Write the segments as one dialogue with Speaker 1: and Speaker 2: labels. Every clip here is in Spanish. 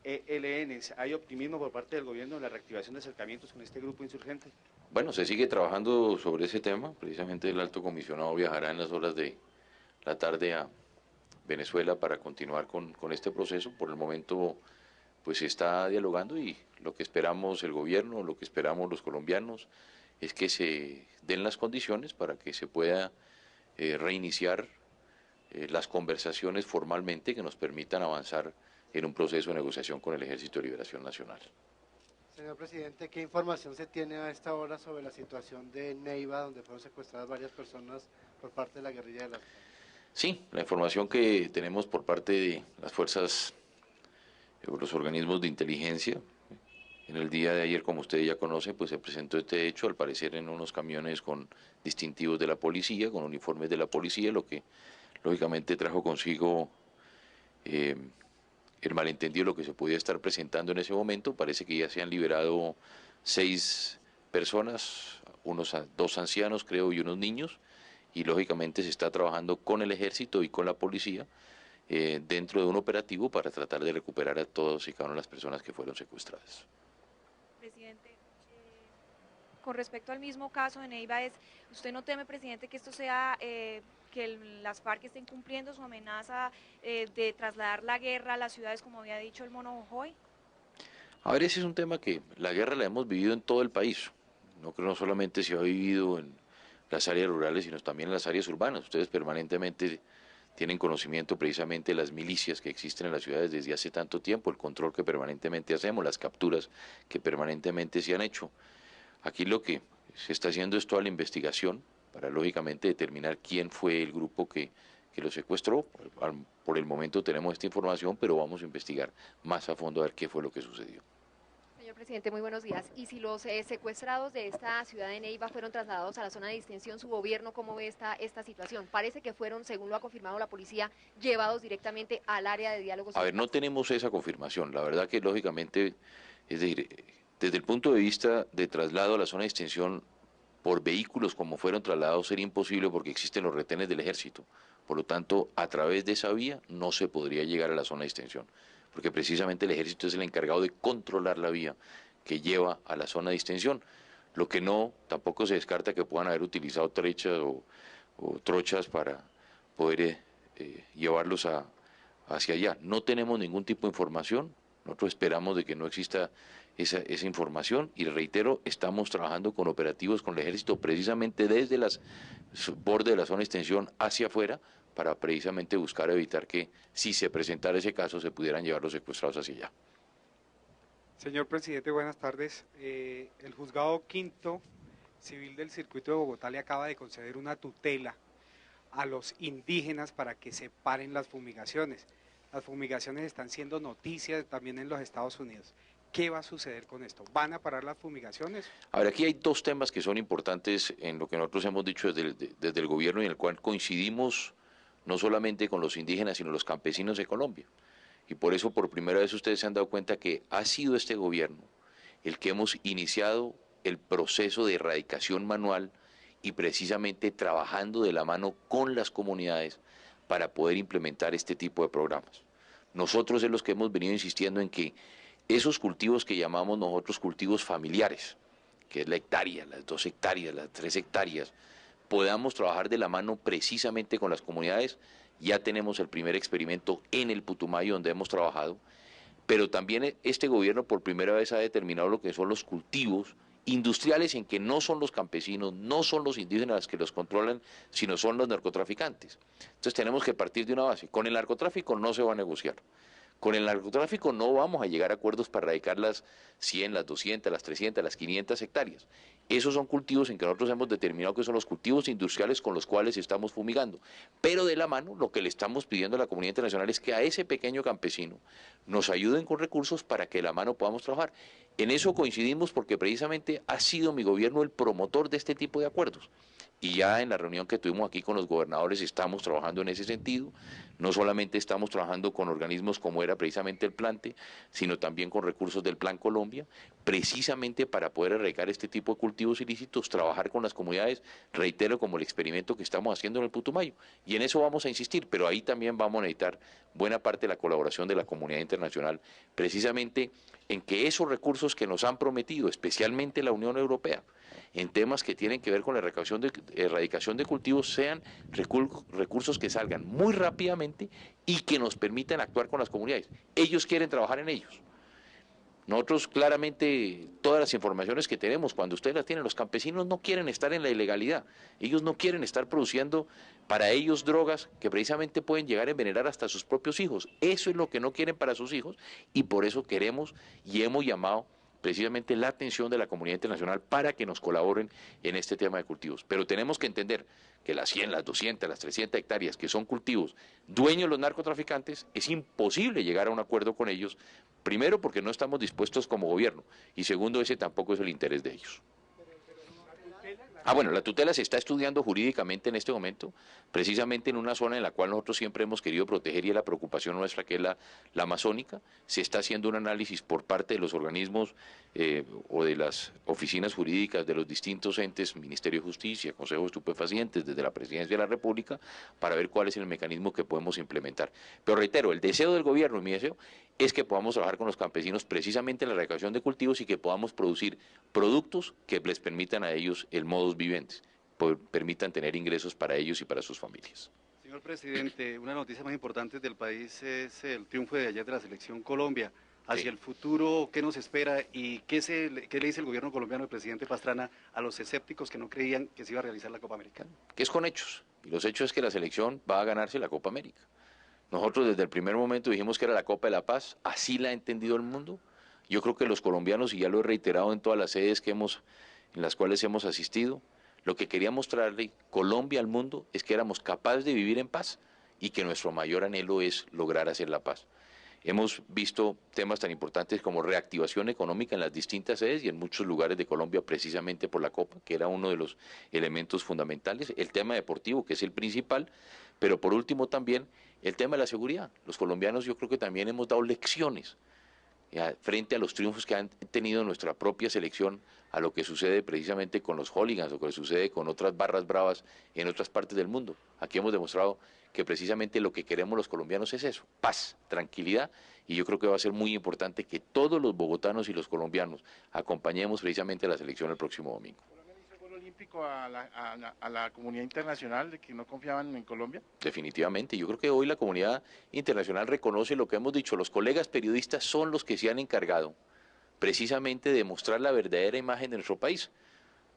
Speaker 1: ELN. ¿Hay optimismo por parte del gobierno en la reactivación de acercamientos con este grupo insurgente?
Speaker 2: Bueno, se sigue trabajando sobre ese tema. Precisamente el alto comisionado viajará en las horas de la tarde a Venezuela para continuar con este proceso. Por el momento, pues se está dialogando y lo que esperamos el gobierno, lo que esperamos los colombianos, es que se den las condiciones para que se pueda reiniciar las conversaciones formalmente que nos permitan avanzar en un proceso de negociación con el Ejército de Liberación Nacional.
Speaker 3: Señor presidente, ¿qué información se tiene a esta hora sobre la situación de Neiva, donde fueron secuestradas varias personas por parte de la guerrilla de las FARC?
Speaker 2: Sí, la información que tenemos por parte de las fuerzas, los organismos de inteligencia, en el día de ayer, como usted ya conoce, pues se presentó este hecho, al parecer en unos camiones con distintivos de la policía, con uniformes de la policía, lo que lógicamente trajo consigo el malentendido de lo que se podía estar presentando en ese momento. Parece que ya se han liberado 6 personas, dos ancianos creo y unos niños, y lógicamente se está trabajando con el ejército y con la policía dentro de un operativo para tratar de recuperar a todos y cada una de las personas que fueron secuestradas.
Speaker 4: Presidente, con respecto al mismo caso de Neiva, ¿usted no teme, presidente, que esto sea, que las FARC estén cumpliendo su amenaza de trasladar la guerra a las ciudades, como había dicho el Mono Jojoy?
Speaker 2: A ver, ese es un tema que la guerra la hemos vivido en todo el país. No creo no solamente se ha vivido en las áreas rurales, sino también en las áreas urbanas. Ustedes permanentemente tienen conocimiento precisamente de las milicias que existen en las ciudades desde hace tanto tiempo, el control que permanentemente hacemos, las capturas que permanentemente se han hecho. Aquí lo que se está haciendo es toda la investigación para lógicamente determinar quién fue el grupo que lo secuestró. Por el momento tenemos esta información, pero vamos a investigar más a fondo a ver qué fue lo que sucedió.
Speaker 5: Señor presidente, muy buenos días. Y si los secuestrados de esta ciudad de Neiva fueron trasladados a la zona de distensión, ¿su gobierno cómo ve esta situación? Parece que fueron, según lo ha confirmado la policía, llevados directamente al área de diálogo social.
Speaker 2: A ver, no tenemos esa confirmación. La verdad que lógicamente, es decir, desde el punto de vista de traslado a la zona de distensión por vehículos como fueron trasladados sería imposible porque existen los retenes del ejército. Por lo tanto, a través de esa vía no se podría llegar a la zona de distensión, porque precisamente el ejército es el encargado de controlar la vía que lleva a la zona de distensión. Lo que no, tampoco se descarta que puedan haber utilizado trechas o trochas para poder llevarlos hacia allá. No tenemos ningún tipo de información. Nosotros esperamos de que no exista esa información y reitero, estamos trabajando con operativos con el ejército precisamente desde las bordes de la zona de extensión hacia afuera para precisamente buscar evitar que si se presentara ese caso se pudieran llevar los secuestrados hacia allá.
Speaker 6: Señor presidente, buenas tardes. El juzgado quinto civil del circuito de Bogotá le acaba de conceder una tutela a los indígenas para que se paren las fumigaciones. Las fumigaciones están siendo noticias también en los Estados Unidos. ¿Qué va a suceder con esto? ¿Van a parar las fumigaciones?
Speaker 2: A ver, aquí hay dos temas que son importantes en lo que nosotros hemos dicho desde el gobierno y en el cual coincidimos no solamente con los indígenas, sino los campesinos de Colombia. Y por eso, por primera vez, ustedes se han dado cuenta que ha sido este gobierno el que hemos iniciado el proceso de erradicación manual y precisamente trabajando de la mano con las comunidades para poder implementar este tipo de programas. Nosotros es los que hemos venido insistiendo en que esos cultivos que llamamos nosotros cultivos familiares, que es la hectárea, las 2 hectáreas, las 3 hectáreas, podamos trabajar de la mano precisamente con las comunidades. Ya tenemos el primer experimento en el Putumayo donde hemos trabajado, pero también este gobierno por primera vez ha determinado lo que son los cultivos industriales en que no son los campesinos, no son los indígenas los que los controlan, sino son los narcotraficantes. Entonces tenemos que partir de una base. Con el narcotráfico no se va a negociar. Con el narcotráfico no vamos a llegar a acuerdos para erradicar las 100, las 200, las 300, las 500 hectáreas. Esos son cultivos en que nosotros hemos determinado que son los cultivos industriales con los cuales estamos fumigando. Pero de la mano, lo que le estamos pidiendo a la comunidad internacional es que a ese pequeño campesino nos ayuden con recursos para que de la mano podamos trabajar. En eso coincidimos porque precisamente ha sido mi gobierno el promotor de este tipo de acuerdos. Y ya en la reunión que tuvimos aquí con los gobernadores estamos trabajando en ese sentido. No solamente estamos trabajando con organismos como era precisamente el Plante, sino también con recursos del Plan Colombia, precisamente para poder erradicar este tipo de cultivos ilícitos, trabajar con las comunidades, reitero, como el experimento que estamos haciendo en el Putumayo. Y en eso vamos a insistir, pero ahí también vamos a necesitar buena parte de la colaboración de la comunidad internacional, precisamente en que esos recursos que nos han prometido, especialmente la Unión Europea, en temas que tienen que ver con la erradicación de cultivos, sean recursos que salgan muy rápidamente y que nos permitan actuar con las comunidades. Ellos quieren trabajar en ellos. Nosotros claramente, todas las informaciones que tenemos, cuando ustedes las tienen, los campesinos no quieren estar en la ilegalidad, ellos no quieren estar produciendo para ellos drogas que precisamente pueden llegar a envenenar hasta sus propios hijos. Eso es lo que no quieren para sus hijos y por eso queremos y hemos llamado precisamente la atención de la comunidad internacional para que nos colaboren en este tema de cultivos. Pero tenemos que entender que las 100, las 200, las 300 hectáreas que son cultivos dueños de los narcotraficantes, es imposible llegar a un acuerdo con ellos, primero porque no estamos dispuestos como gobierno y segundo, ese tampoco es el interés de ellos. Bueno, la tutela se está estudiando jurídicamente en este momento, precisamente en una zona en la cual nosotros siempre hemos querido proteger y es la preocupación nuestra, que es la amazónica. Se está haciendo un análisis por parte de los organismos o de las oficinas jurídicas de los distintos entes, Ministerio de Justicia, Consejo de Estupefacientes, desde la Presidencia de la República, para ver cuál es el mecanismo que podemos implementar. Pero reitero, el deseo del gobierno y mi deseo es que podamos trabajar con los campesinos precisamente en la erradicación de cultivos y que podamos producir productos que les permitan a ellos el modus vivendi, permitan tener ingresos para ellos y para sus familias.
Speaker 7: Señor presidente, una de las noticias más importantes del país es el triunfo de ayer de la selección Colombia. Hacia el futuro, ¿qué nos espera y qué le dice el gobierno colombiano, el presidente Pastrana, a los escépticos que no creían que se iba a realizar la Copa América?
Speaker 2: Que es con hechos, y los hechos es que la selección va a ganarse la Copa América. Nosotros desde el primer momento dijimos que era la Copa de la Paz, así la ha entendido el mundo. Yo creo que los colombianos, y ya lo he reiterado en todas las sedes en las cuales hemos asistido, lo que quería mostrarle Colombia al mundo es que éramos capaces de vivir en paz y que nuestro mayor anhelo es lograr hacer la paz. Hemos visto temas tan importantes como reactivación económica en las distintas sedes y en muchos lugares de Colombia precisamente por la Copa, que era uno de los elementos fundamentales, el tema deportivo, que es el principal, pero por último también el tema de la seguridad. Los colombianos yo creo que también hemos dado lecciones frente a los triunfos que han tenido nuestra propia selección, a lo que sucede precisamente con los hooligans, o que sucede con otras barras bravas en otras partes del mundo. Aquí hemos demostrado que precisamente lo que queremos los colombianos es eso, paz, tranquilidad, y yo creo que va a ser muy importante que todos los bogotanos y los colombianos acompañemos precisamente a la selección el próximo domingo.
Speaker 8: Olímpico a la comunidad internacional de que no confiaban en Colombia?
Speaker 2: Definitivamente, yo creo que hoy la comunidad internacional reconoce lo que hemos dicho, los colegas periodistas son los que se han encargado precisamente de mostrar la verdadera imagen de nuestro país.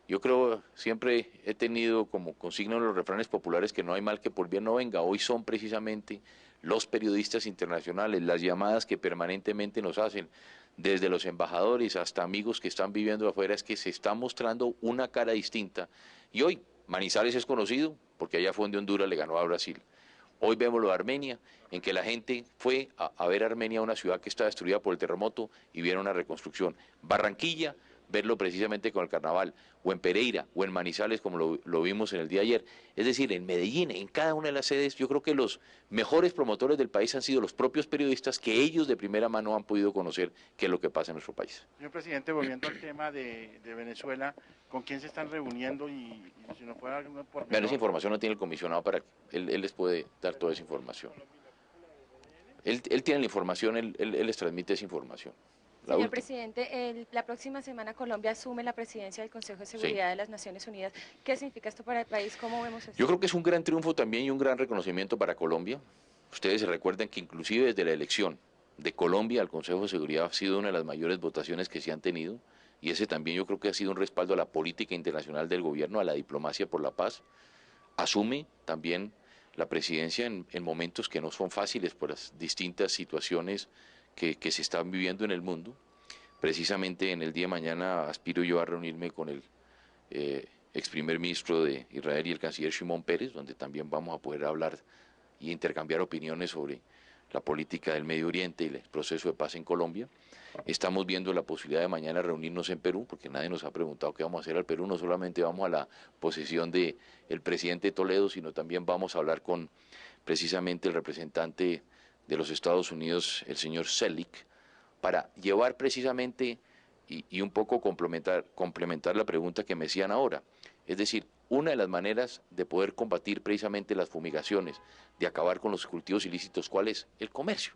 Speaker 2: Yo creo, siempre he tenido como consigna en los refranes populares que no hay mal que por bien no venga. Hoy son precisamente los periodistas internacionales, las llamadas que permanentemente nos hacen, desde los embajadores hasta amigos que están viviendo afuera, es que se está mostrando una cara distinta. Y hoy Manizales es conocido porque allá fue donde Honduras le ganó a Brasil. Hoy vemos lo de Armenia, en que la gente fue a ver a Armenia, una ciudad que está destruida por el terremoto, y vieron una reconstrucción. Barranquilla, verlo precisamente con el carnaval, o en Pereira, o en Manizales, como lo vimos en el día de ayer. Es decir, en Medellín, en cada una de las sedes, yo creo que los mejores promotores del país han sido los propios periodistas, que ellos de primera mano han podido conocer qué es lo que pasa en nuestro país.
Speaker 8: Señor presidente, volviendo al tema de Venezuela, ¿con quién se están reuniendo? Y si no fuera algo por...
Speaker 2: Vean, esa información no tiene el comisionado, él les puede dar toda esa información. Él tiene la información, él les transmite esa información.
Speaker 9: Señor presidente, la próxima semana Colombia asume la presidencia del Consejo de Seguridad de las Naciones Unidas. ¿Qué significa esto para el país? ¿Cómo vemos esto?
Speaker 2: Yo creo que es un gran triunfo también y un gran reconocimiento para Colombia. Ustedes se recuerdan que inclusive desde la elección de Colombia al Consejo de Seguridad ha sido una de las mayores votaciones que se han tenido, y ese también yo creo que ha sido un respaldo a la política internacional del gobierno, a la diplomacia por la paz. Asume también la presidencia en momentos que no son fáciles por las distintas situaciones que se están viviendo en el mundo. Precisamente en el día de mañana aspiro yo a reunirme con el ex primer ministro de Israel y el canciller Shimon Peres, donde también vamos a poder hablar y intercambiar opiniones sobre la política del Medio Oriente y el proceso de paz en Colombia. Estamos viendo la posibilidad de mañana reunirnos en Perú, porque nadie nos ha preguntado qué vamos a hacer al Perú. No solamente vamos a la posesión del presidente Toledo, sino también vamos a hablar con precisamente el representante de los Estados Unidos, el señor Selig, para llevar precisamente y un poco complementar la pregunta que me hacían ahora. Es decir, una de las maneras de poder combatir precisamente las fumigaciones, de acabar con los cultivos ilícitos, ¿cuál es? El comercio.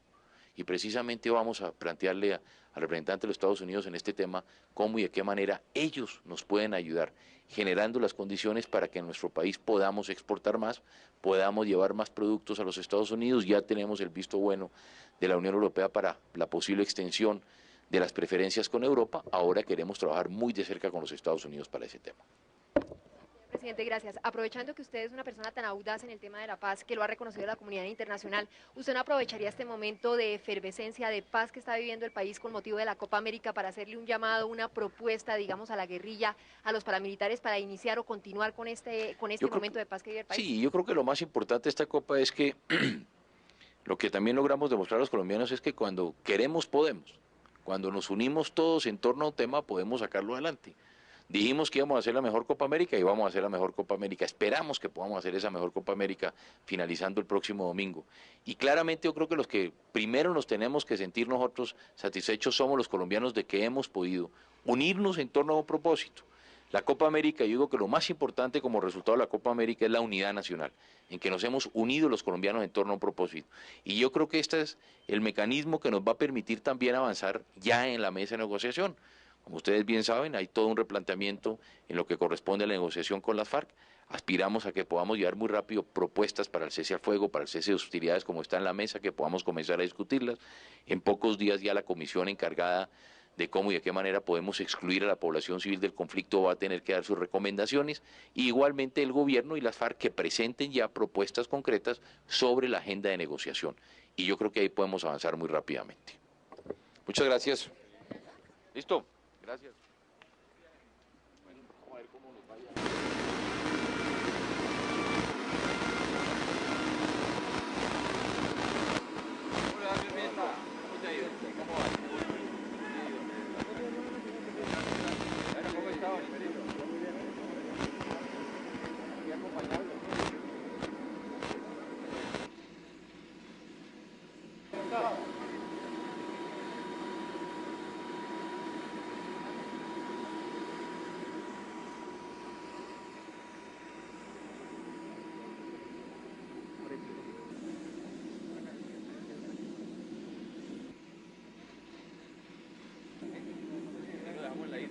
Speaker 2: Y precisamente vamos a plantearle al representante de los Estados Unidos en este tema cómo y de qué manera ellos nos pueden ayudar, generando las condiciones para que en nuestro país podamos exportar más, podamos llevar más productos a los Estados Unidos. Ya tenemos el visto bueno de la Unión Europea para la posible extensión de las preferencias con Europa. Ahora queremos trabajar muy de cerca con los Estados Unidos para ese tema.
Speaker 5: Presidente, gracias. Aprovechando que usted es una persona tan audaz en el tema de la paz, que lo ha reconocido la comunidad internacional, ¿usted no aprovecharía este momento de efervescencia, de paz que está viviendo el país con motivo de la Copa América para hacerle un llamado, una propuesta, digamos, a la guerrilla, a los paramilitares para iniciar o continuar con este momento de paz que vive el país?
Speaker 2: Sí, yo creo que lo más importante de esta Copa es que lo que también logramos demostrar a los colombianos es que cuando queremos podemos, cuando nos unimos todos en torno a un tema podemos sacarlo adelante. Dijimos que íbamos a hacer la mejor Copa América y vamos a hacer la mejor Copa América. Esperamos que podamos hacer esa mejor Copa América finalizando el próximo domingo. Y claramente yo creo que los que primero nos tenemos que sentir nosotros satisfechos somos los colombianos de que hemos podido unirnos en torno a un propósito. La Copa América, yo digo que lo más importante como resultado de la Copa América es la unidad nacional, en que nos hemos unido los colombianos en torno a un propósito. Y yo creo que este es el mecanismo que nos va a permitir también avanzar ya en la mesa de negociación. Como ustedes bien saben, hay todo un replanteamiento en lo que corresponde a la negociación con las FARC. Aspiramos a que podamos llevar muy rápido propuestas para el cese al fuego, para el cese de hostilidades como está en la mesa, que podamos comenzar a discutirlas. En pocos días ya la comisión encargada de cómo y de qué manera podemos excluir a la población civil del conflicto va a tener que dar sus recomendaciones. Y igualmente el gobierno y las FARC que presenten ya propuestas concretas sobre la agenda de negociación. Y yo creo que ahí podemos avanzar muy rápidamente. Muchas gracias. ¿Listo? Gracias. Bueno, vamos a ver cómo nos vaya. Hola, bienvenido. ¿Cómo te ha ido? ¿Cómo va? ¿Cómo está? Muy bien. Aquí acompañarlo.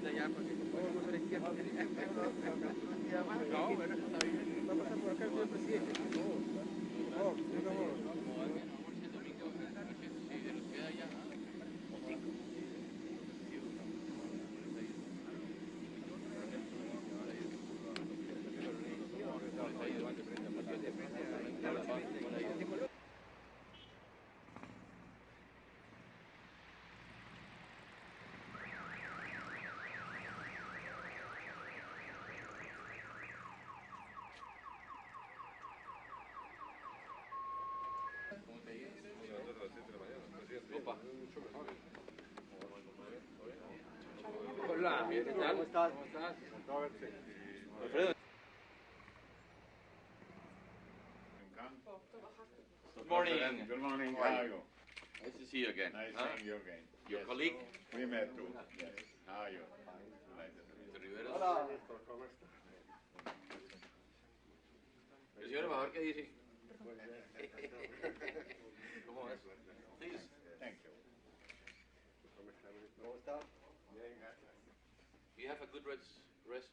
Speaker 2: Ya, porque podemos hacer izquierda. No, bueno, está bien. Va a pasar por acá el señor presidente. Hola, ¿qué tal? ¿Cómo estás? Alfredo. Good morning.
Speaker 10: Good morning. How are you?
Speaker 2: Nice to see you again.
Speaker 10: Nice seeing you again.
Speaker 2: Your
Speaker 10: Yes.
Speaker 2: colleague?
Speaker 10: We met too. Yes. How are you?
Speaker 2: Mr. Rivera. Hola. El señor embajador, ¿qué dice? ¿Cómo es? Please.
Speaker 10: Thank you.
Speaker 2: ¿Cómo está? You have a good rest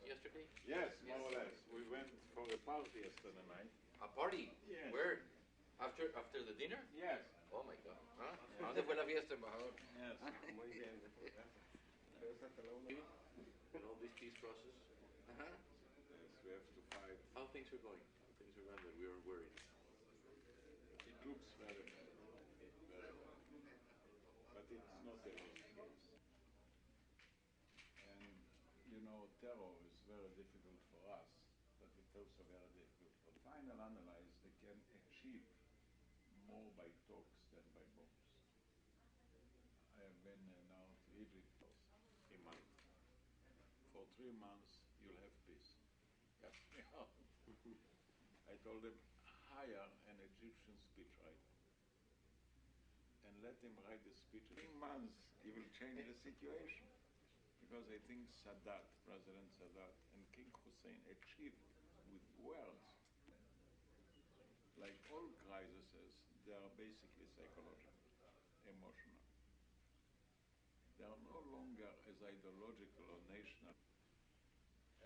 Speaker 2: yesterday?
Speaker 10: Yes, more or less. We went for a party yesterday night.
Speaker 2: A party?
Speaker 10: Yes.
Speaker 2: Where? After the dinner?
Speaker 10: Yes.
Speaker 2: Oh my God. ¿Ah? ¿A dónde fue la fiesta, embajador?
Speaker 10: Yes. Muy bien.
Speaker 2: And all this peace process?
Speaker 10: Yes, we have to fight.
Speaker 2: How things are going? How things are going that we are worried?
Speaker 10: It looks very bad. Very bad. But it's not the worst case. And, you know, terror is very difficult for us, but it's also very difficult for final analyze. They can achieve more by talks than by in and out Egypt a month. For 3 months, you'll have peace. Got me out. I told him, hire an Egyptian speechwriter and let him write the speech. 3 months, he will change the situation. Because I think Sadat, President Sadat, and King Hussein achieved with words. Like all crises, they are basically psychological, emotional. They are no longer as ideological or national.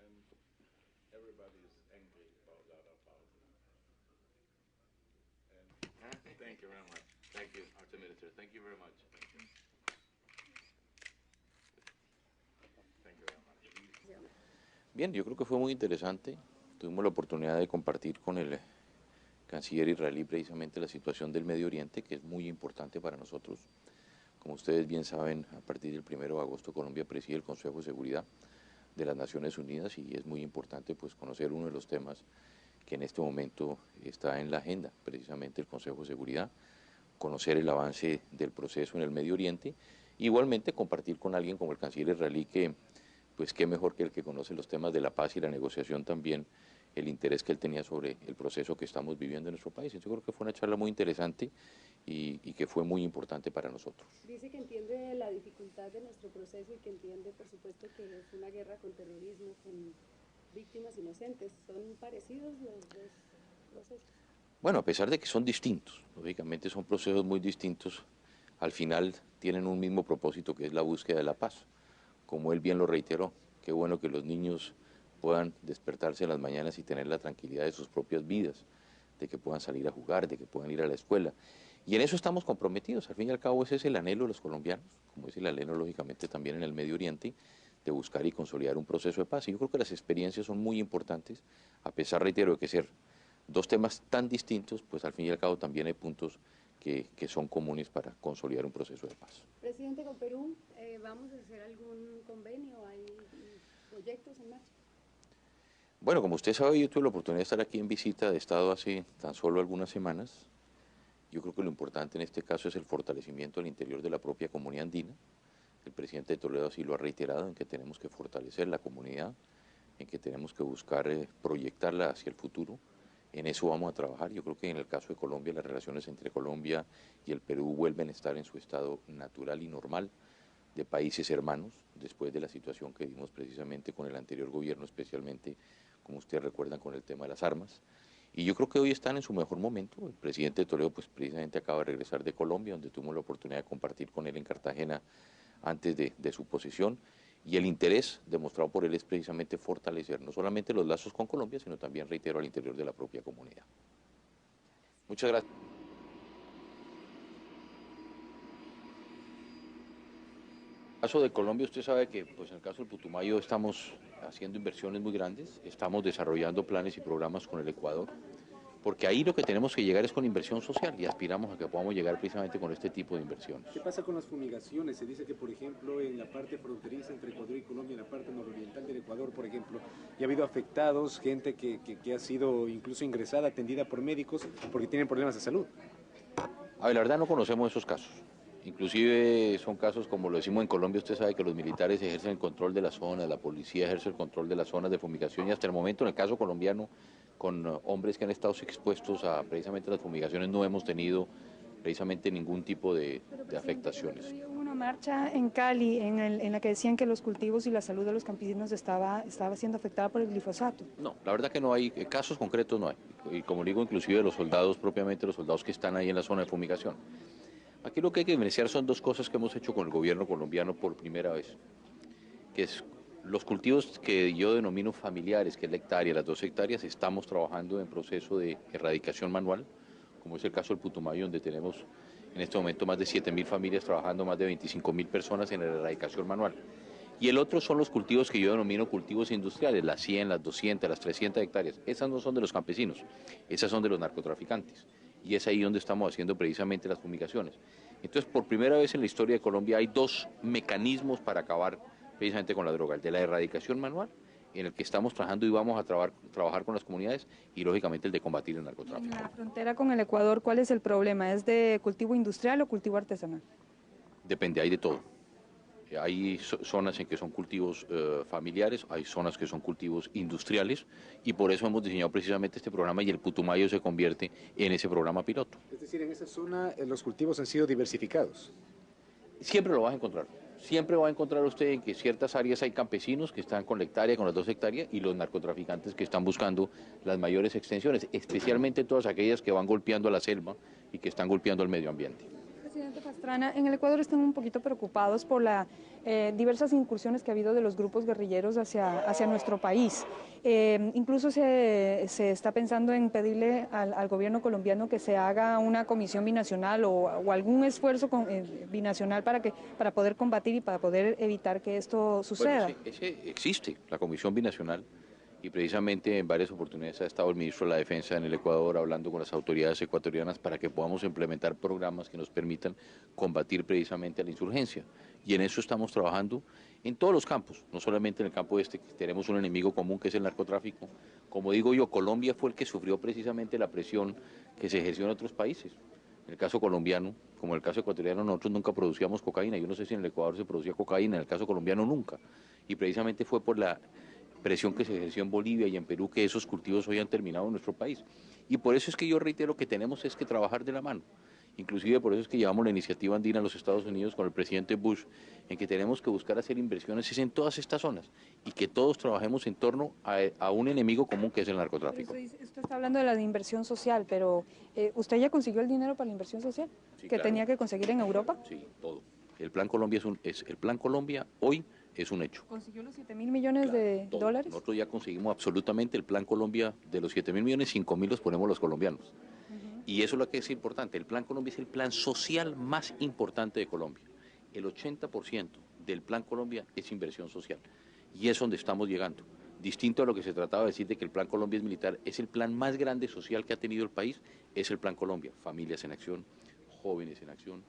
Speaker 10: And everybody is angry about the other party. And
Speaker 2: Thank you very much. Thank you, Mr. Minister. Thank you very much. Bien, yo creo que fue muy interesante. Tuvimos la oportunidad de compartir con el canciller israelí precisamente la situación del Medio Oriente, que es muy importante para nosotros. Como ustedes bien saben, a partir del 1 de agosto Colombia preside el Consejo de Seguridad de las Naciones Unidas y es muy importante pues conocer uno de los temas que en este momento está en la agenda, precisamente el Consejo de Seguridad, conocer el avance del proceso en el Medio Oriente, igualmente compartir con alguien como el canciller israelí que pues qué mejor que el que conoce los temas de la paz y la negociación también, el interés que él tenía sobre el proceso que estamos viviendo en nuestro país. Yo creo que fue una charla muy interesante y que fue muy importante para nosotros.
Speaker 11: Dice que entiende la dificultad de nuestro proceso y que entiende, por supuesto, que es una guerra con terrorismo, con víctimas inocentes. ¿Son parecidos los dos procesos?
Speaker 2: Bueno, a pesar de que son distintos, lógicamente son procesos muy distintos, al final tienen un mismo propósito que es la búsqueda de la paz. Como él bien lo reiteró, qué bueno que los niños puedan despertarse en las mañanas y tener la tranquilidad de sus propias vidas, de que puedan salir a jugar, de que puedan ir a la escuela. Y en eso estamos comprometidos, al fin y al cabo ese es el anhelo de los colombianos, como es el anhelo lógicamente también en el Medio Oriente, de buscar y consolidar un proceso de paz. Y yo creo que las experiencias son muy importantes, a pesar, reitero, de que ser dos temas tan distintos, pues al fin y al cabo también hay puntos que son comunes para consolidar un proceso de paz.
Speaker 11: Presidente, con Perú, ¿vamos a hacer algún convenio? ¿Hay proyectos en marcha?
Speaker 2: Bueno, como usted sabe, yo tuve la oportunidad de estar aquí en visita de Estado hace tan solo algunas semanas. Yo creo que lo importante en este caso es el fortalecimiento al interior de la propia comunidad andina. El presidente de Toledo así lo ha reiterado, en que tenemos que fortalecer la comunidad, en que tenemos que buscar proyectarla hacia el futuro. En eso vamos a trabajar. Yo creo que en el caso de Colombia, las relaciones entre Colombia y el Perú vuelven a estar en su estado natural y normal de países hermanos, después de la situación que vimos precisamente con el anterior gobierno, especialmente, como ustedes recuerdan, con el tema de las armas. Y yo creo que hoy están en su mejor momento. El presidente de Toledo, pues precisamente acaba de regresar de Colombia, donde tuvimos la oportunidad de compartir con él en Cartagena antes de su posesión. Y el interés demostrado por él es precisamente fortalecer no solamente los lazos con Colombia, sino también, reitero, al interior de la propia comunidad. Muchas gracias. En el caso de Colombia, usted sabe que pues, en el caso del Putumayo estamos haciendo inversiones muy grandes, estamos desarrollando planes y programas con el Ecuador, porque ahí lo que tenemos que llegar es con inversión social y aspiramos a que podamos llegar precisamente con este tipo de inversiones.
Speaker 12: ¿Qué pasa con las fumigaciones? Se dice que, por ejemplo, en la parte fronteriza entre Ecuador y Colombia, en la parte nororiental del Ecuador, por ejemplo, ya ha habido afectados, gente que ha sido incluso ingresada, atendida por médicos porque tienen problemas de salud.
Speaker 2: A ver, la verdad no conocemos esos casos. Inclusive son casos, como lo decimos en Colombia, usted sabe que los militares ejercen el control de la zona, la policía ejerce el control de las zonas de fumigación y hasta el momento, en el caso colombiano, con hombres que han estado expuestos a precisamente las fumigaciones, no hemos tenido precisamente ningún tipo de afectaciones.
Speaker 13: Hubo una marcha en Cali en la que decían que los cultivos y la salud de los campesinos estaba siendo afectada por el glifosato.
Speaker 2: No, la verdad que no hay, casos concretos no hay. Y como digo, inclusive los soldados, propiamente los soldados que están ahí en la zona de fumigación. Aquí lo que hay que evidenciar son dos cosas que hemos hecho con el gobierno colombiano por primera vez, que es los cultivos que yo denomino familiares, que es la hectárea, las 2 hectáreas, estamos trabajando en proceso de erradicación manual, como es el caso del Putumayo, donde tenemos en este momento más de 7.000 familias trabajando, más de 25.000 personas en la erradicación manual. Y el otro son los cultivos que yo denomino cultivos industriales, las 100, las 200, las 300 hectáreas. Esas no son de los campesinos, esas son de los narcotraficantes. Y es ahí donde estamos haciendo precisamente las fumigaciones. Entonces, por primera vez en la historia de Colombia hay 2 mecanismos para acabar precisamente con la droga, el de la erradicación manual, en el que estamos trabajando y vamos a trabajar con las comunidades, y lógicamente el de combatir el narcotráfico.
Speaker 13: En la frontera con el Ecuador, ¿cuál es el problema? ¿Es de cultivo industrial o cultivo artesanal?
Speaker 2: Depende, hay de todo. Hay zonas en que son cultivos familiares, hay zonas que son cultivos industriales y por eso hemos diseñado precisamente este programa y el Putumayo se convierte en ese programa piloto.
Speaker 12: Es decir, en esa zona los cultivos han sido diversificados.
Speaker 2: Siempre lo vas a encontrar. Siempre va a encontrar usted en que ciertas áreas hay campesinos que están con la hectárea, con las 2 hectáreas, y los narcotraficantes que están buscando las mayores extensiones, especialmente todas aquellas que van golpeando a la selva y que están golpeando al medio ambiente.
Speaker 13: Presidente Pastrana, en el Ecuador están un poquito preocupados por las diversas incursiones que ha habido de los grupos guerrilleros hacia nuestro país. Incluso se está pensando en pedirle al gobierno colombiano que se haga una comisión binacional o algún esfuerzo binacional para poder combatir y para poder evitar que esto suceda.
Speaker 2: Bueno, existe la comisión binacional. Y precisamente en varias oportunidades ha estado el ministro de la Defensa en el Ecuador hablando con las autoridades ecuatorianas para que podamos implementar programas que nos permitan combatir precisamente a la insurgencia. Y en eso estamos trabajando en todos los campos, no solamente en el campo que tenemos un enemigo común que es el narcotráfico. Como digo yo, Colombia fue el que sufrió precisamente la presión que se ejerció en otros países. En el caso colombiano, como en el caso ecuatoriano, nosotros nunca producíamos cocaína. Yo no sé si en el Ecuador se producía cocaína, en el caso colombiano nunca. Y precisamente fue por la presión que se ejerció en Bolivia y en Perú que esos cultivos hoy han terminado en nuestro país. Y por eso es que yo reitero que tenemos es que trabajar de la mano. Inclusive por eso es que llevamos la iniciativa andina a los Estados Unidos con el presidente Bush, en que tenemos que buscar hacer inversiones en todas estas zonas y que todos trabajemos en torno a un enemigo común que es el narcotráfico.
Speaker 13: Usted está hablando de la inversión social, pero ¿usted ya consiguió el dinero para la inversión social
Speaker 2: Sí,
Speaker 13: que
Speaker 2: claro.
Speaker 13: tenía que conseguir en Europa?
Speaker 2: Sí, todo. El Plan Colombia el Plan Colombia hoy es un hecho.
Speaker 13: ¿Consiguió los 7.000 millones de dólares?
Speaker 2: Nosotros ya conseguimos absolutamente el Plan Colombia. De los 7.000 millones, 5.000 los ponemos los colombianos. Y eso es lo que es importante. El Plan Colombia es el plan social más importante de Colombia. El 80% del Plan Colombia es inversión social. Y es donde estamos llegando. Distinto a lo que se trataba de decir de que el Plan Colombia es militar, es el plan más grande social que ha tenido el país, es el Plan Colombia. Familias en acción, jóvenes en acción,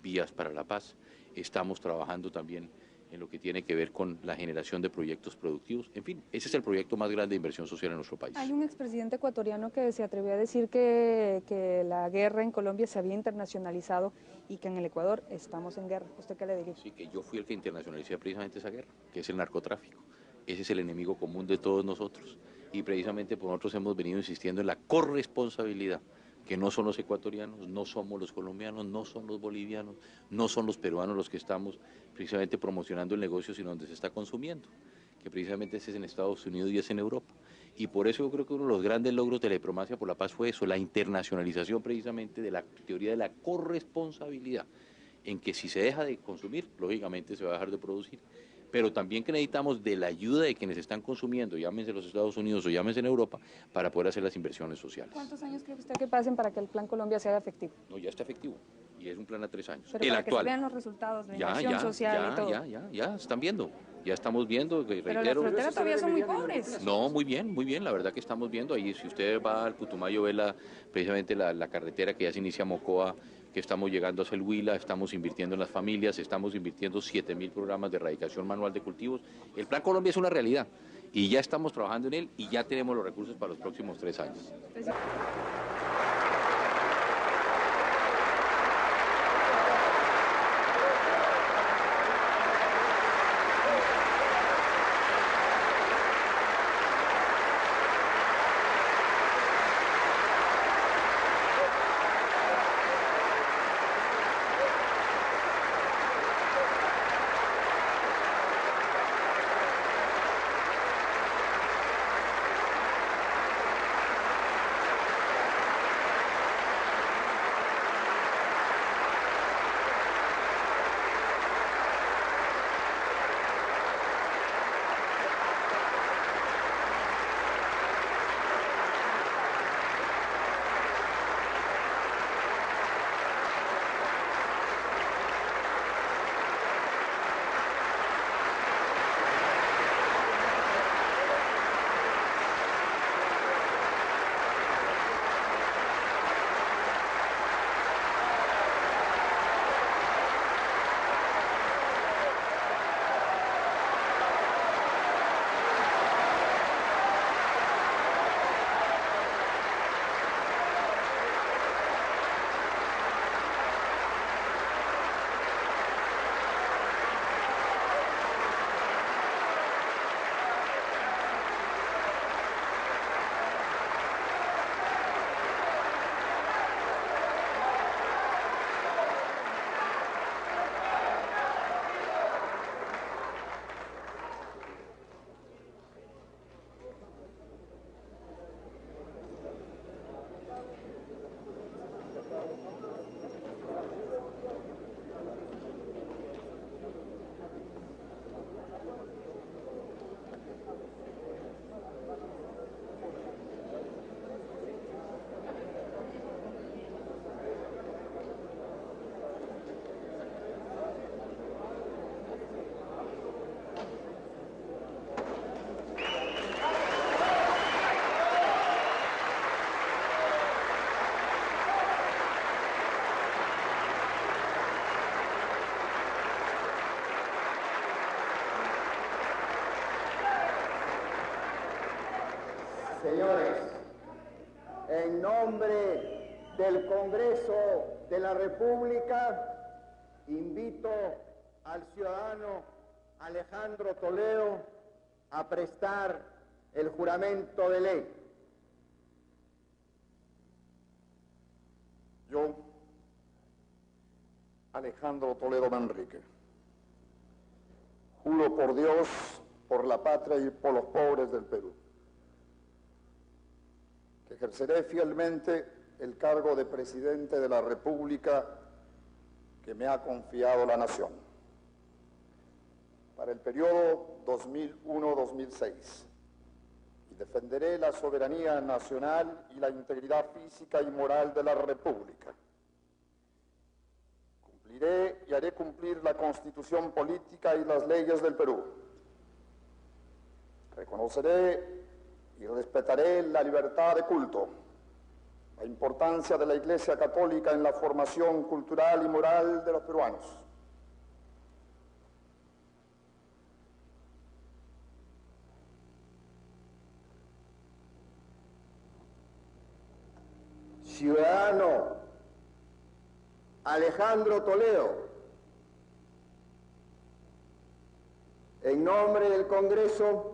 Speaker 2: vías para la paz. Estamos trabajando también en lo que tiene que ver con la generación de proyectos productivos. En fin, ese es el proyecto más grande de inversión social en nuestro país.
Speaker 13: Hay un expresidente ecuatoriano que se atrevió a decir que la guerra en Colombia se había internacionalizado y que en el Ecuador estamos en guerra. ¿Usted qué le diría?
Speaker 2: Sí, que yo fui el que internacionalicé precisamente esa guerra, que es el narcotráfico. Ese es el enemigo común de todos nosotros. Y precisamente por nosotros hemos venido insistiendo en la corresponsabilidad, que no son los ecuatorianos, no somos los colombianos, no son los bolivianos, no son los peruanos los que estamos precisamente promocionando el negocio, sino donde se está consumiendo, que precisamente es en Estados Unidos y es en Europa. Y por eso yo creo que uno de los grandes logros de la diplomacia por la paz fue eso, la internacionalización precisamente de la teoría de la corresponsabilidad, en que si se deja de consumir, lógicamente se va a dejar de producir. Pero también que necesitamos de la ayuda de quienes están consumiendo, llámense los Estados Unidos o llámense en Europa, para poder hacer las inversiones sociales.
Speaker 13: ¿Cuántos años cree usted que pasen para que el Plan Colombia sea efectivo?
Speaker 2: No, ya está efectivo. Y es un plan a 3 años.
Speaker 13: Pero
Speaker 2: el
Speaker 13: para
Speaker 2: actual.
Speaker 13: que se vean los resultados de inversión social y todo.
Speaker 2: Ya, están viendo. Ya estamos viendo.
Speaker 13: Pero las fronteras todavía son muy pobres.
Speaker 2: No, muy bien. La verdad que estamos viendo ahí. Si usted va al Putumayo, ve precisamente la carretera que ya se inicia a Mocoa, que estamos llegando hacia el Huila, estamos invirtiendo en las familias, estamos invirtiendo 7.000 programas de erradicación manual de cultivos. El Plan Colombia es una realidad y ya estamos trabajando en él y ya tenemos los recursos para los próximos 3 años.
Speaker 14: En nombre del Congreso de la República, invito al ciudadano Alejandro Toledo a prestar el juramento de ley.
Speaker 15: Yo, Alejandro Toledo Manrique, juro por Dios, por la patria y por los pobres del Perú, que ejerceré fielmente el cargo de presidente de la República que me ha confiado la nación para el periodo 2001-2006, y defenderé la soberanía nacional y la integridad física y moral de la República. Cumpliré y haré cumplir la Constitución política y las leyes del Perú. Reconoceré y respetaré la libertad de culto, la importancia de la Iglesia Católica en la formación cultural y moral de los peruanos.
Speaker 14: Ciudadano Alejandro Toledo, en nombre del Congreso,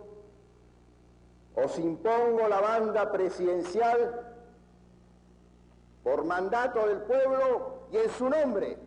Speaker 14: os impongo la banda presidencial por mandato del pueblo y en su nombre.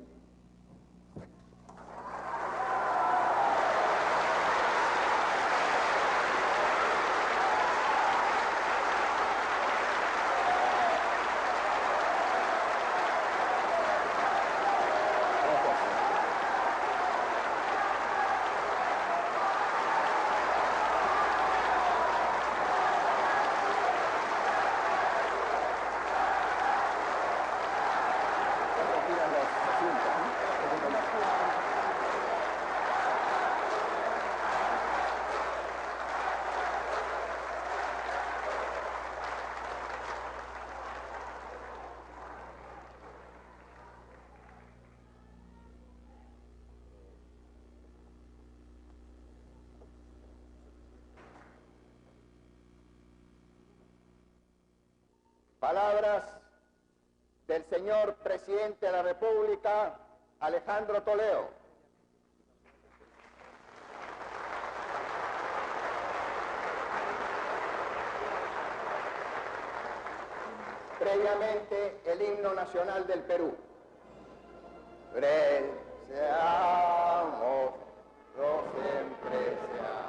Speaker 14: Palabras del señor presidente de la República, Alejandro Toledo. Previamente, el himno nacional del Perú. Seamos, no siempre seamos.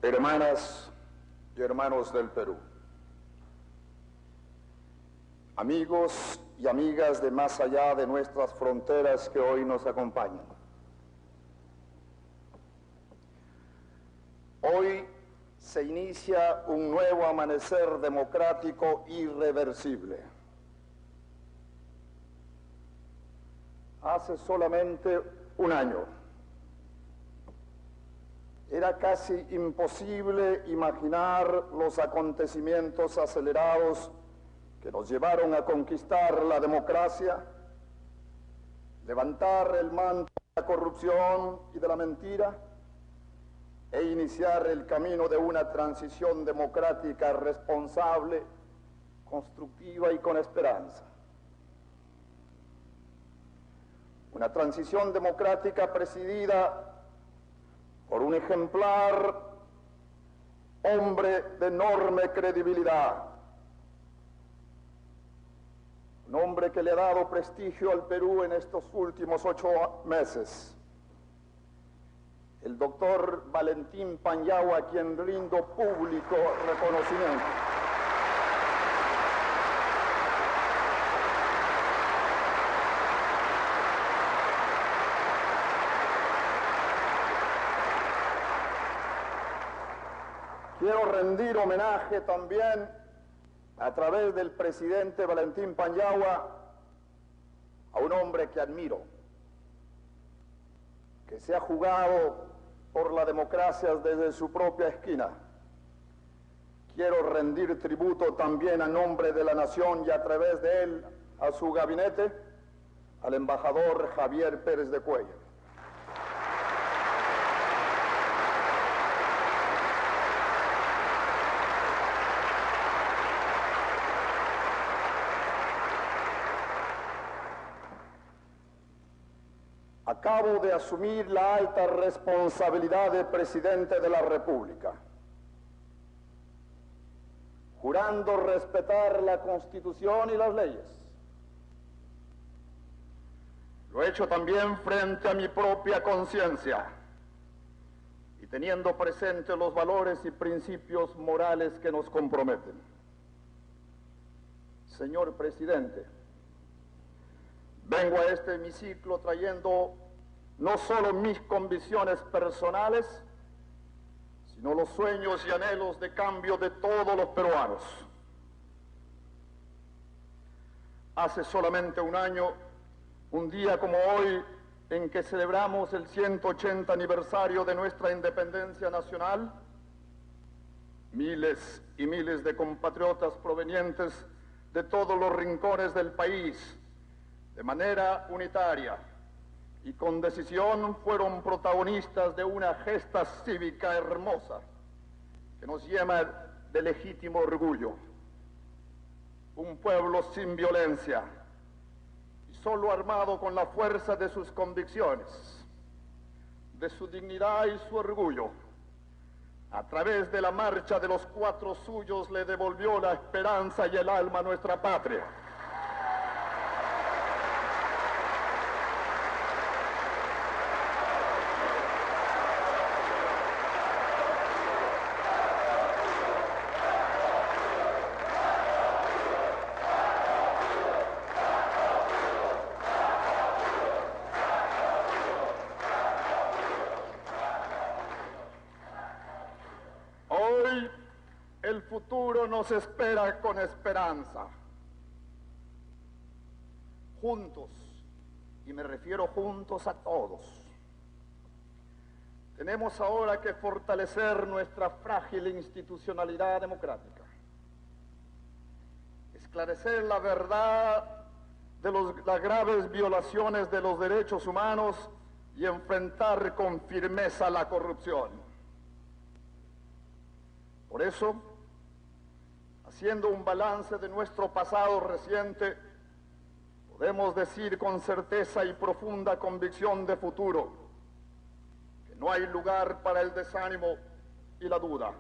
Speaker 15: hermanas y hermanos del Perú, amigos y amigas de más allá de nuestras fronteras que hoy nos acompañan. Hoy se inicia un nuevo amanecer democrático irreversible. Hace solamente un año era casi imposible imaginar los acontecimientos acelerados que nos llevaron a conquistar la democracia, levantar el manto de la corrupción y de la mentira e iniciar el camino de una transición democrática responsable, constructiva y con esperanza. Una transición democrática presidida por un ejemplar hombre de enorme credibilidad, un hombre que le ha dado prestigio al Perú en estos últimos 8 meses, el doctor Valentín Paniagua, a quien rindo público reconocimiento. Quiero rendir homenaje también a través del presidente Valentín Paniagua a un hombre que admiro, que se ha jugado por la democracia desde su propia esquina. Quiero rendir tributo también a nombre de la nación y a través de él a su gabinete, al embajador Javier Pérez de Cuellar. Acabo de asumir la alta responsabilidad de presidente de la República, jurando respetar la Constitución y las leyes. Lo he hecho también frente a mi propia conciencia y teniendo presente los valores y principios morales que nos comprometen. Señor presidente, vengo a este hemiciclo trayendo no solo mis convicciones personales, sino los sueños y anhelos de cambio de todos los peruanos. Hace solamente un año, un día como hoy, en que celebramos el 180 aniversario de nuestra independencia nacional, miles y miles de compatriotas provenientes de todos los rincones del país, de manera unitaria y con decisión, fueron protagonistas de una gesta cívica hermosa que nos llena de legítimo orgullo. Un pueblo sin violencia y solo armado con la fuerza de sus convicciones, de su dignidad y su orgullo, a través de la marcha de los 4 suyos le devolvió la esperanza y el alma a nuestra patria. El futuro nos espera con esperanza. Juntos, y me refiero juntos a todos, tenemos ahora que fortalecer nuestra frágil institucionalidad democrática, esclarecer la verdad de las graves violaciones de los derechos humanos y enfrentar con firmeza la corrupción. Por eso, haciendo un balance de nuestro pasado reciente, podemos decir con certeza y profunda convicción de futuro que no hay lugar para el desánimo y la duda.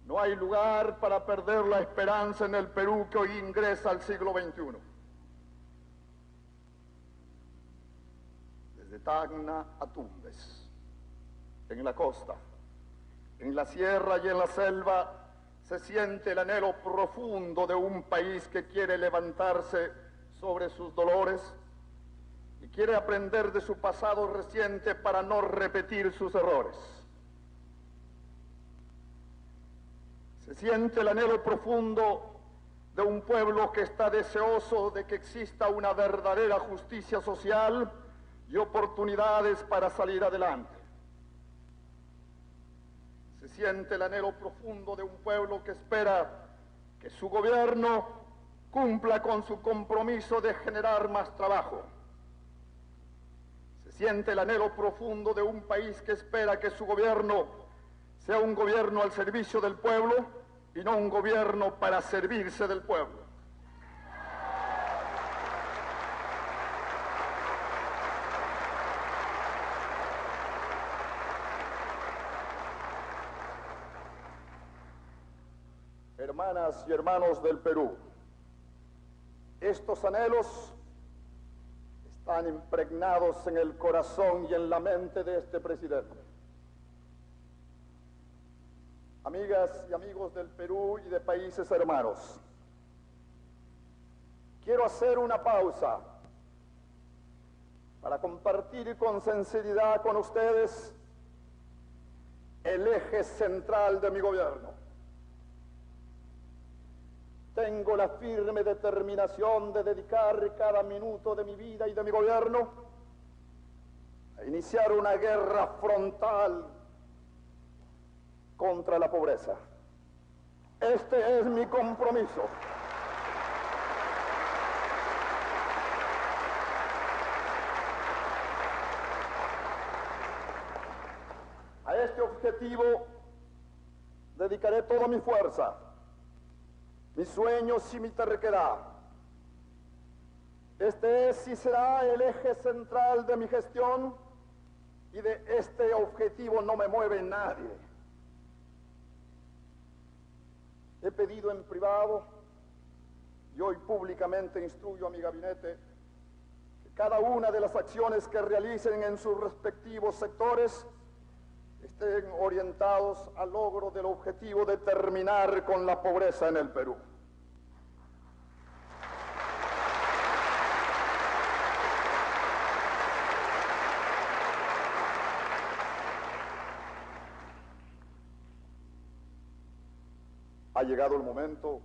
Speaker 15: No hay lugar para perder la esperanza en el Perú que hoy ingresa al siglo XXI. Desde Tacna a Tumbes, en la costa, En la sierra y en la selva se siente el anhelo profundo de un país que quiere levantarse sobre sus dolores y quiere aprender de su pasado reciente para no repetir sus errores. Se siente el anhelo profundo de un pueblo que está deseoso de que exista una verdadera justicia social y oportunidades para salir adelante. Se siente el anhelo profundo de un pueblo que espera que su gobierno cumpla con su compromiso de generar más trabajo. Se siente el anhelo profundo de un país que espera que su gobierno sea un gobierno al servicio del pueblo y no un gobierno para servirse del pueblo. Hermanas y hermanos del Perú, estos anhelos están impregnados en el corazón y en la mente de este presidente. Amigas y amigos del Perú y de países hermanos, quiero hacer una pausa para compartir con sinceridad con ustedes el eje central de mi gobierno. Tengo la firme determinación de dedicar cada minuto de mi vida y de mi gobierno a iniciar una guerra frontal contra la pobreza. Este es mi compromiso. A este objetivo dedicaré toda mi fuerza, mis sueños y mi terquedad. Este es y será el eje central de mi gestión y de este objetivo no me mueve nadie. He pedido en privado y hoy públicamente instruyo a mi gabinete que cada una de las acciones que realicen en sus respectivos sectores estén orientados al logro del objetivo de terminar con la pobreza en el Perú. Ha llegado el momento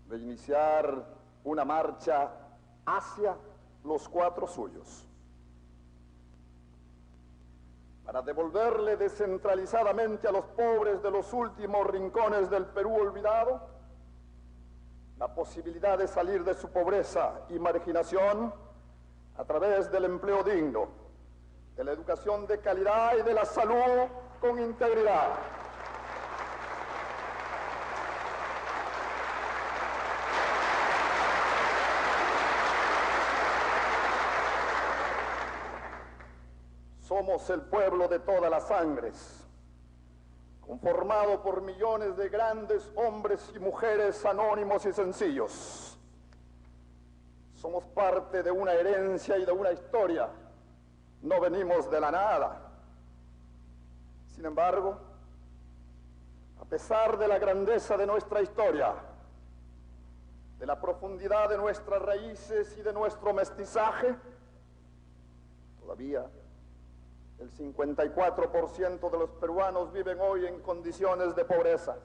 Speaker 15: de iniciar una marcha hacia los cuatro suyos, para devolverle descentralizadamente a los pobres de los últimos rincones del Perú olvidado la posibilidad de salir de su pobreza y marginación a través del empleo digno, de la educación de calidad y de la salud con integridad. Somos el pueblo de todas las sangres, conformado por millones de grandes hombres y mujeres anónimos y sencillos. Somos parte de una herencia y de una historia. No venimos de la nada. Sin embargo, a pesar de la grandeza de nuestra historia, de la profundidad de nuestras raíces y de nuestro mestizaje, todavía el 54% de los peruanos viven hoy en condiciones de pobreza.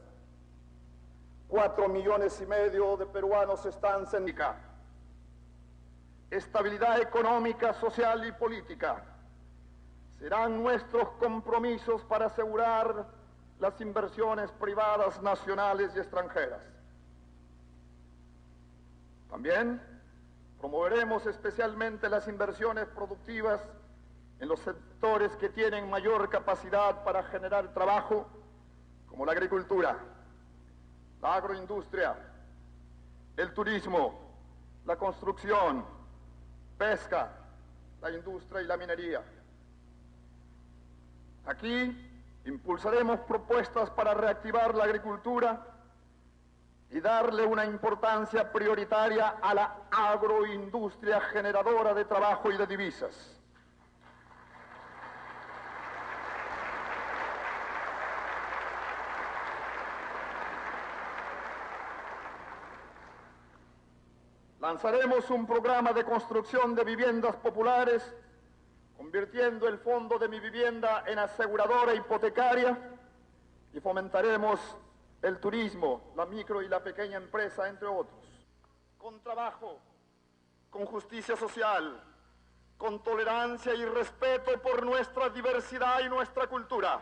Speaker 15: 4,5 millones de peruanos están sin estabilidad económica, social y política. Serán nuestros compromisos para asegurar las inversiones privadas, nacionales y extranjeras. También promoveremos especialmente las inversiones productivas en los sectores que tienen mayor capacidad para generar trabajo, como la agricultura, la agroindustria, el turismo, la construcción, pesca, la industria y la minería. Aquí impulsaremos propuestas para reactivar la agricultura y darle una importancia prioritaria a la agroindustria generadora de trabajo y de divisas. Lanzaremos un programa de construcción de viviendas populares, convirtiendo el Fondo de Mi Vivienda en aseguradora hipotecaria, y fomentaremos el turismo, la micro y la pequeña empresa, entre otros. Con trabajo, con justicia social, con tolerancia y respeto por nuestra diversidad y nuestra cultura.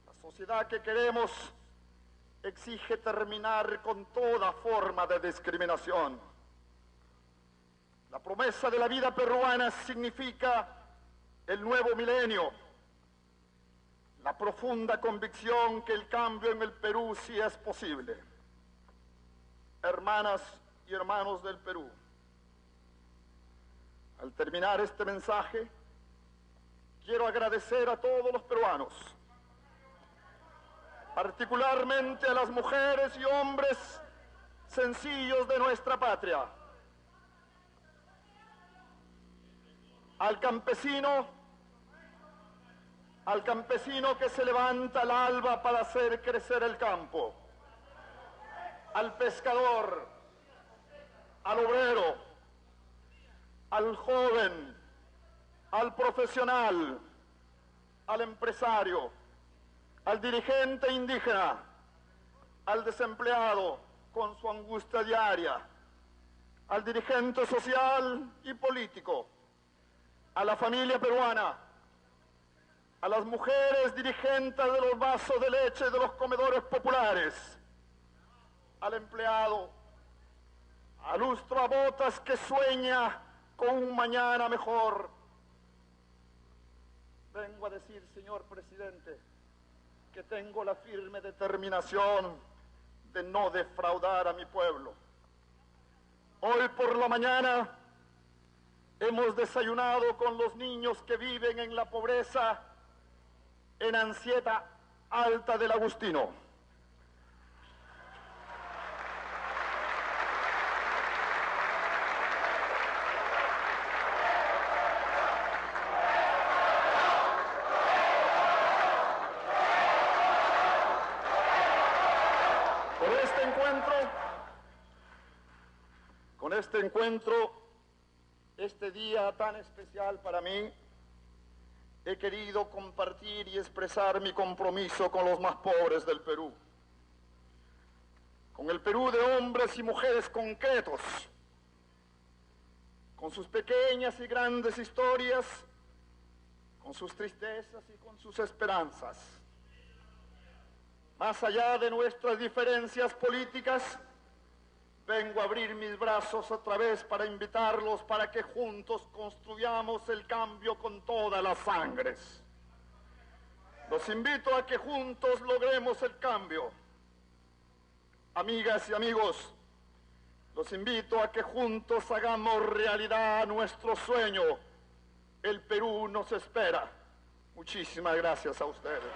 Speaker 15: La sociedad que queremos exige terminar con toda forma de discriminación. La promesa de la vida peruana significa el nuevo milenio, la profunda convicción que el cambio en el Perú sí es posible. Hermanas y hermanos del Perú, al terminar este mensaje, quiero agradecer a todos los peruanos, particularmente a las mujeres y hombres sencillos de nuestra patria, al campesino que se levanta al alba para hacer crecer el campo, al pescador, al obrero, al joven, al profesional, al empresario, al dirigente indígena, al desempleado con su angustia diaria, al dirigente social y político, a la familia peruana, a las mujeres dirigentes de los vasos de leche de los comedores populares, al empleado, al lustrabotas que sueña con un mañana mejor. Vengo a decir, señor presidente, que tengo la firme determinación de no defraudar a mi pueblo. Hoy por la mañana hemos desayunado con los niños que viven en la pobreza en Ansieta Alta del Agustino. Con este encuentro, este día tan especial para mí, he querido compartir y expresar mi compromiso con los más pobres del Perú. Con el Perú de hombres y mujeres concretos, con sus pequeñas y grandes historias, con sus tristezas y con sus esperanzas. Más allá de nuestras diferencias políticas, vengo a abrir mis brazos otra vez para invitarlos para que juntos construyamos el cambio con todas las sangres. Los invito a que juntos logremos el cambio. Amigas y amigos, los invito a que juntos hagamos realidad nuestro sueño. El Perú nos espera. Muchísimas gracias a ustedes.